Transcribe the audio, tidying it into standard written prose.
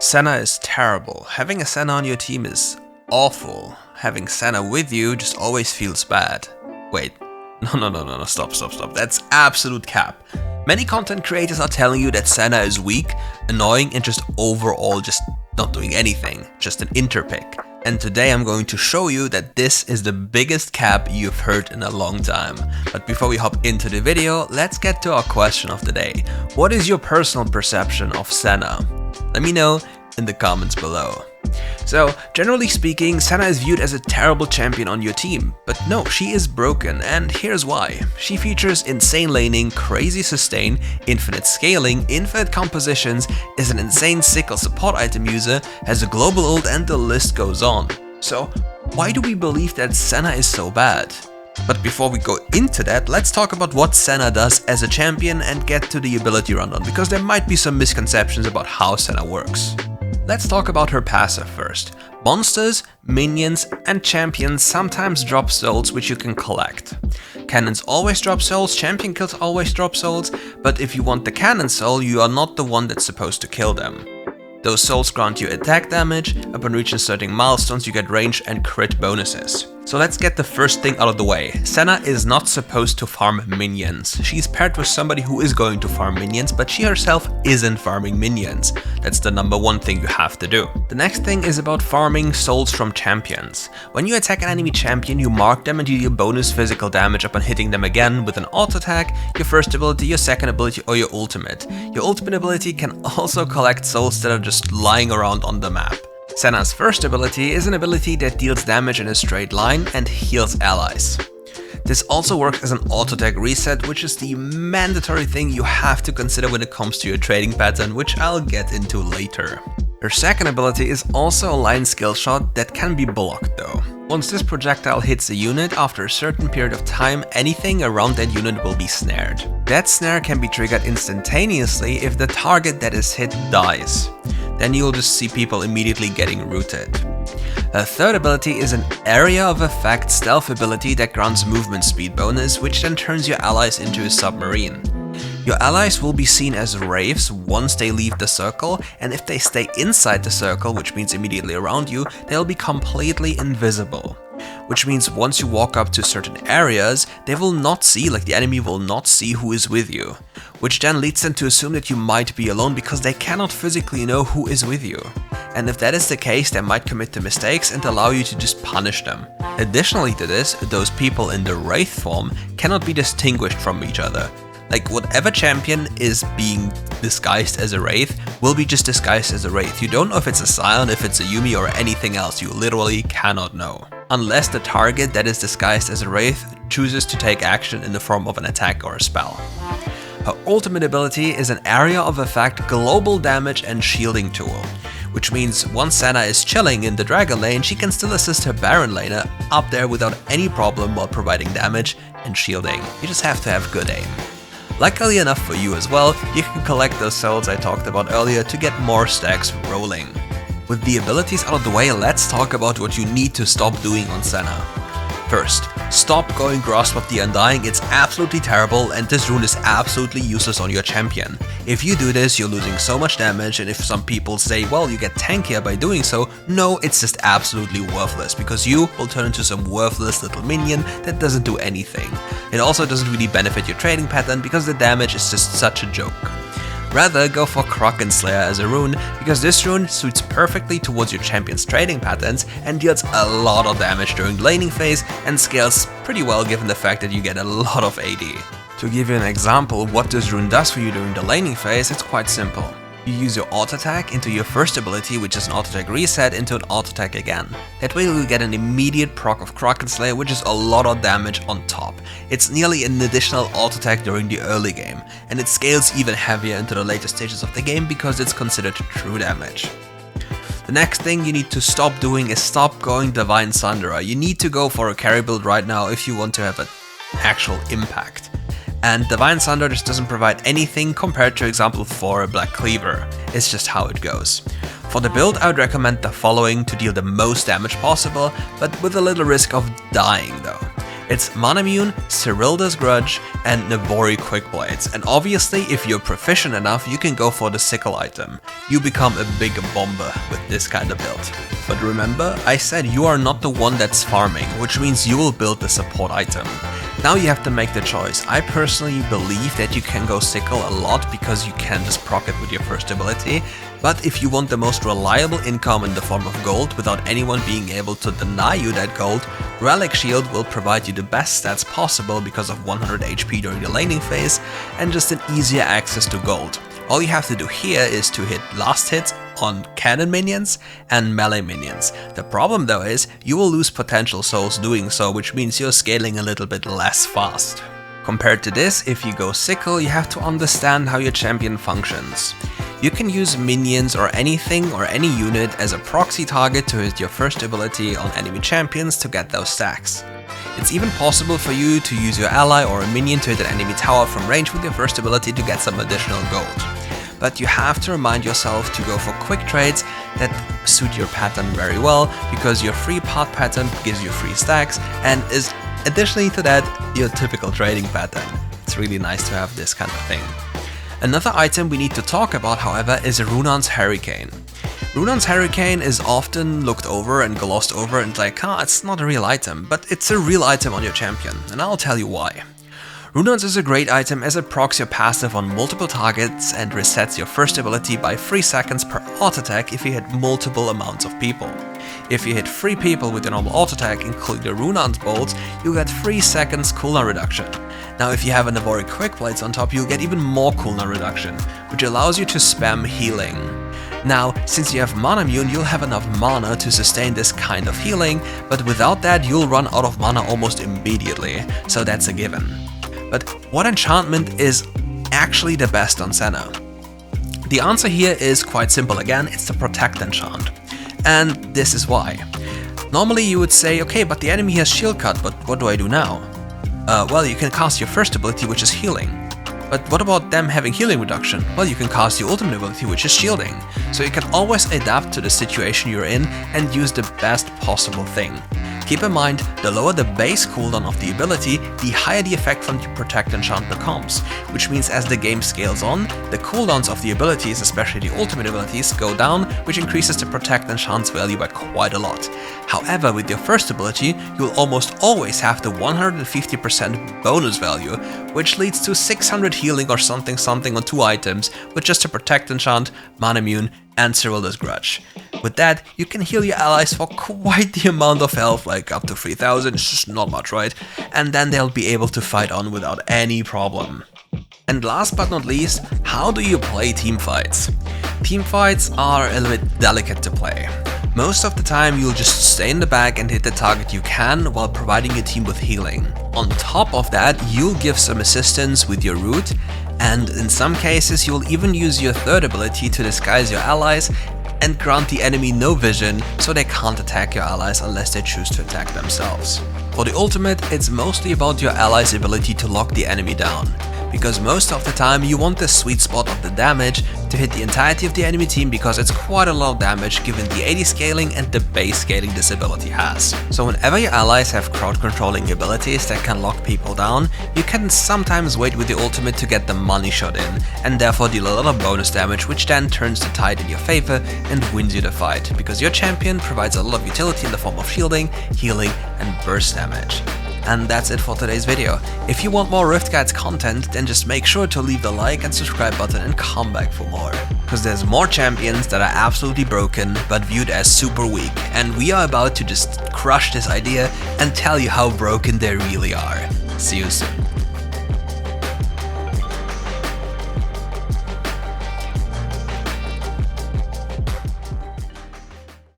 Senna is terrible. Having a Senna on your team is awful. Having Senna with you just always feels bad. Wait, no, stop. That's absolute cap. Many content creators are telling you that Senna is weak, annoying, and just overall just not doing anything, just an interpick. And today I'm going to show you that this is the biggest cap you've heard in a long time. But before we hop into the video, let's get to our question of the day. What is your personal perception of Senna? Let me know in the comments below. So, generally speaking, Senna is viewed as a terrible champion on your team, but no, she is broken, and here's why. She features insane laning, crazy sustain, infinite scaling, infinite compositions, is an insane sickle support item user, has a global ult, and the list goes on. So, why do we believe that Senna is so bad? But before we go into that, let's talk about what Senna does as a champion and get to the ability rundown, because there might be some misconceptions about how Senna works. Let's talk about her passive first. Monsters, minions, and champions sometimes drop souls which you can collect. Cannons always drop souls, champion kills always drop souls, but if you want the cannon soul, you are not the one that's supposed to kill them. Those souls grant you attack damage, upon reaching certain milestones you get range and crit bonuses. So let's get the first thing out of the way. Senna is not supposed to farm minions. She's paired with somebody who is going to farm minions, but she herself isn't farming minions. That's the number one thing you have to do. The next thing is about farming souls from champions. When you attack an enemy champion, you mark them and you deal bonus physical damage upon hitting them again with an auto attack, your first ability, your second ability, or your ultimate. Your ultimate ability can also collect souls that are just lying around on the map. Senna's first ability is an ability that deals damage in a straight line and heals allies. This also works as an auto-attack reset, which is the mandatory thing you have to consider when it comes to your trading pattern, which I'll get into later. Her second ability is also a line skill shot that can be blocked though. Once this projectile hits a unit, after a certain period of time, anything around that unit will be snared. That snare can be triggered instantaneously if the target that is hit dies. Then you'll just see people immediately getting rooted. Her third ability is an area of effect stealth ability that grants movement speed bonus, which then turns your allies into a submarine. Your allies will be seen as wraiths once they leave the circle, and if they stay inside the circle, which means immediately around you, they'll be completely invisible. Which means once you walk up to certain areas, they will not see, like the enemy will not see who is with you. Which then leads them to assume that you might be alone because they cannot physically know who is with you. And if that is the case, they might commit the mistakes and allow you to just punish them. Additionally to this, those people in the wraith form cannot be distinguished from each other. Like, whatever champion is being disguised as a wraith will be just disguised as a wraith. You don't know if it's a Scion, if it's a Yuumi, or anything else. You literally cannot know. Unless the target that is disguised as a wraith chooses to take action in the form of an attack or a spell. Her ultimate ability is an area of effect, global damage, and shielding tool. Which means once Senna is chilling in the Dragonlane, she can still assist her Baron laner up there without any problem while providing damage and shielding. You just have to have good aim. Luckily enough for you as well, you can collect those souls I talked about earlier to get more stacks rolling. With the abilities out of the way, let's talk about what you need to stop doing on Senna. First, stop going Grasp of the Undying. It's absolutely terrible, and this rune is absolutely useless on your champion. If you do this, you're losing so much damage, and if some people say, well, you get tankier by doing so, no, it's just absolutely worthless, because you will turn into some worthless little minion that doesn't do anything. It also doesn't really benefit your trading pattern, because the damage is just such a joke. Rather, go for Krakenslayer as a rune, because this rune suits perfectly towards your champion's trading patterns and deals a lot of damage during the laning phase and scales pretty well given the fact that you get a lot of AD. To give you an example of what this rune does for you during the laning phase, it's quite simple. You use your auto attack into your first ability, which is an auto attack reset, into an auto attack again. That way you'll get an immediate proc of Krakenslayer, which is a lot of damage on top. It's nearly an additional auto attack during the early game, and it scales even heavier into the later stages of the game because it's considered true damage. The next thing you need to stop doing is stop going Divine Sunderer. You need to go for a carry build right now if you want to have an actual impact. And Divine Sunder just doesn't provide anything compared to example 4 Black Cleaver. It's just how it goes. For the build, I would recommend the following to deal the most damage possible, but with a little risk of dying though. It's Manamune, Cyrilda's Grudge, and Nabori Quick Blades. And obviously, if you're proficient enough, you can go for the Sickle item. You become a big bomber with this kind of build. But remember, I said you are not the one that's farming, which means you will build the support item. Now you have to make the choice. I personally believe that you can go Sickle a lot because you can just proc it with your first ability, but if you want the most reliable income in the form of gold without anyone being able to deny you that gold, Relic Shield will provide you the best stats possible because of 100 HP during the laning phase and just an easier access to gold. All you have to do here is to hit last hits on cannon minions and melee minions. The problem though is you will lose potential souls doing so, which means you're scaling a little bit less fast. Compared to this, if you go Sickle, you have to understand how your champion functions. You can use minions or anything or any unit as a proxy target to hit your first ability on enemy champions to get those stacks. It's even possible for you to use your ally or a minion to hit an enemy tower from range with your first ability to get some additional gold. But you have to remind yourself to go for quick trades that suit your pattern very well, because your free pot pattern gives you free stacks and is additionally to that your typical trading pattern. It's really nice to have this kind of thing. Another item we need to talk about, however, is Runaan's Hurricane. Runaan's Hurricane is often looked over and glossed over and like, it's not a real item, but it's a real item on your champion, and I'll tell you why. Runaan's is a great item as it procs your passive on multiple targets and resets your first ability by 3 seconds per auto attack if you hit multiple amounts of people. If you hit 3 people with your normal auto attack, including the Runaan's bolts, you'll get 3 seconds cooldown reduction. Now if you have a Nabori Quick Blades on top, you'll get even more cooldown reduction, which allows you to spam healing. Now, since you have Manamune, you'll have enough mana to sustain this kind of healing, but without that you'll run out of mana almost immediately, so that's a given. But what enchantment is actually the best on Senna? The answer here is quite simple again, it's the Protect enchant. And this is why. Normally you would say, okay, but the enemy has shield cut, but what do I do now? Well, you can cast your first ability, which is healing. But what about them having healing reduction? Well, you can cast your ultimate ability, which is shielding. So you can always adapt to the situation you're in and use the best possible thing. Keep in mind, the lower the base cooldown of the ability, the higher the effect from the Protect enchant becomes, which means as the game scales on, the cooldowns of the abilities, especially the ultimate abilities, go down, which increases the Protect enchant's value by quite a lot. However, with your first ability, you'll almost always have the 150% bonus value, which leads to 600 healing or something on 2 items with just a Protect enchant, Manamune, and Cyrilda's Grudge. With that, you can heal your allies for quite the amount of health, like up to 3000, it's just not much, right? And then they'll be able to fight on without any problem. And last but not least, how do you play teamfights? Teamfights are a little bit delicate to play. Most of the time you'll just stay in the back and hit the target you can while providing your team with healing. On top of that, you'll give some assistance with your root, and in some cases you'll even use your third ability to disguise your allies and grant the enemy no vision, so they can't attack your allies unless they choose to attack themselves. For the ultimate, it's mostly about your allies' ability to lock the enemy down, because most of the time you want the sweet spot of the damage to hit the entirety of the enemy team, because it's quite a lot of damage given the 80 scaling and the base scaling this ability has. So whenever your allies have crowd controlling abilities that can lock people down, you can sometimes wait with the ultimate to get the money shot in, and therefore deal a lot of bonus damage, which then turns the tide in your favor and wins you the fight, because your champion provides a lot of utility in the form of shielding, healing and burst damage. And that's it for today's video. If you want more RiftGuides content, then just make sure to leave the like and subscribe button and come back for more. Because there's more champions that are absolutely broken, but viewed as super weak, and we are about to just crush this idea and tell you how broken they really are. See you soon.